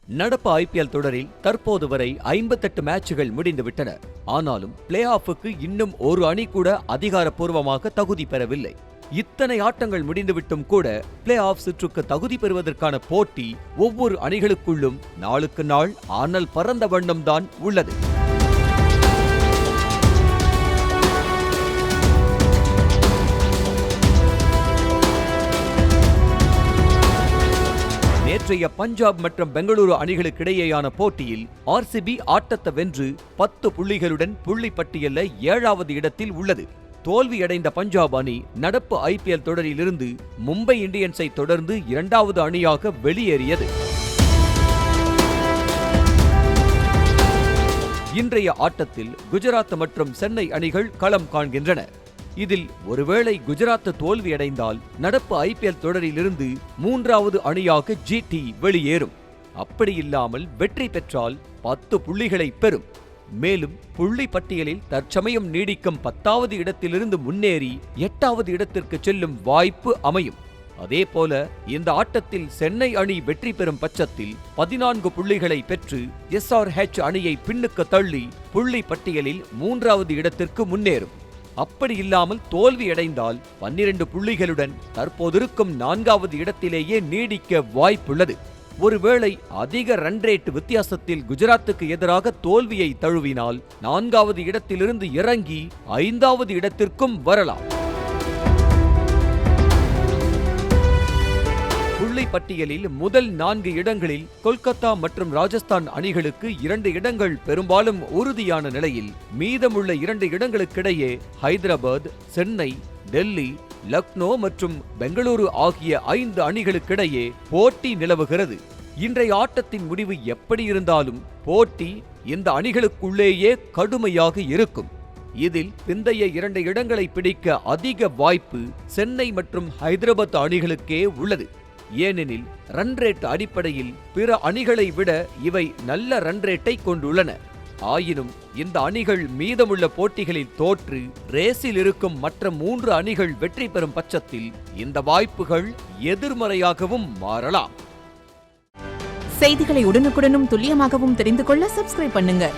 நடப்பு IPL தொடரில் தற்போது வரை 58 மேட்சுகள் முடிந்துவிட்டன. ஆனாலும் பிளே ஆஃபுக்கு இன்னும் ஒரு அணி கூட அதிகாரப்பூர்வமாக தகுதி பெறவில்லை. இத்தனை ஆட்டங்கள் முடிந்துவிட்டும் கூட பிளே ஆஃப் சுற்றுக்கு தகுதி பெறுவதற்கான போட்டி ஒவ்வொரு அணிகளுக்குள்ளும் நாளுக்கு நாள் ஆனல் பறந்த வண்ணம்தான் உள்ளது. நேற்றைய பஞ்சாப் மற்றும் பெங்களூரு அணிகளுக்கிடையேயான போட்டியில் RCB ஆட்டத்தை வென்று 10 புள்ளிகளுடன் புள்ளி பட்டியல்ல 7வது இடத்தில் உள்ளது. தோல்வியடைந்த பஞ்சாப் அணி நடப்பு IPL தொடரிலிருந்து மும்பை இந்தியன்ஸை தொடர்ந்து 2வது அணியாக வெளியேறியது. இன்றைய ஆட்டத்தில் குஜராத் மற்றும் சென்னை அணிகள் களம் காண்கின்றன. இதில் ஒருவேளை குஜராத் தோல்வியடைந்தால் நடப்பு IPL தொடரிலிருந்து 3வது அணியாக GT வெளியேறும். அப்படியில்லாமல் வெற்றி பெற்றால் 10 புள்ளிகளை பெறும். மேலும் புள்ளி பட்டியலில் தற்சமயம் நீடிக்கும் 10வது இடத்திலிருந்து முன்னேறி 8வது இடத்திற்கு செல்லும் வாய்ப்பு அமையும். அதேபோல இந்த ஆட்டத்தில் சென்னை அணி வெற்றி பெறும் பட்சத்தில் 14 புள்ளிகளை பெற்று SRH அணியை பின்னுக்கு தள்ளி புள்ளி பட்டியலில் 3வது இடத்திற்கு முன்னேறும். அப்படியில்லாமல் தோல்வியடைந்தால் 12 புள்ளிகளுடன் தற்போதிருக்கும் 4வது இடத்திலேயே நீடிக்க வாய்ப்புள்ளது. ஒருவேளை அதிக ரன் ரேட் வித்தியாசத்தில் குஜராத்துக்கு எதிராக தோல்வியை தழுவினால் 4வது இடத்திலிருந்து இறங்கி 5வது இடத்திற்கும் வரலாம். புள்ளி பட்டியலில் முதல் 4 இடங்களில் கொல்கத்தா மற்றும் ராஜஸ்தான் அணிகளுக்கு 2 இடங்கள் பெரும்பாலும் உறுதியான நிலையில், மீதமுள்ள 2 இடங்களுக்கிடையே ஹைதராபாத், சென்னை, டெல்லி, லக்னோ மற்றும் பெங்களூரு ஆகிய 5 அணிகளுக்கிடையே போட்டி நிலவுகிறது. இன்றைய ஆட்டத்தின் முடிவு எப்படி இருந்தாலும் போட்டி இந்த அணிகளுக்குள்ளேயே கடுமையாக இருக்கும். இதில் பிந்தைய 2 இடங்களை பிடிக்க அதிக வாய்ப்பு சென்னை மற்றும் ஹைதராபாத் அணிகளுக்கே உள்ளது. ஏனெனில் ரன் ரேட் அடிப்படையில் பிற அணிகளை விட இவை நல்ல ரன் ரேட்டை கொண்டுள்ளன. ஆயினும் இந்த அணிகள் மீதமுள்ள போட்டிகளில் தோற்று ரேஸில் இருக்கும் மற்ற 3 அணிகள் வெற்றி பெறும் பட்சத்தில் இந்த வாய்ப்புகள் எதிர்மறையாகவும் மாறலாம். செய்திகளை உடனுக்குடனும் துல்லியமாகவும் தெரிந்து கொள்ள சப்ஸ்கிரைப் பண்ணுங்க.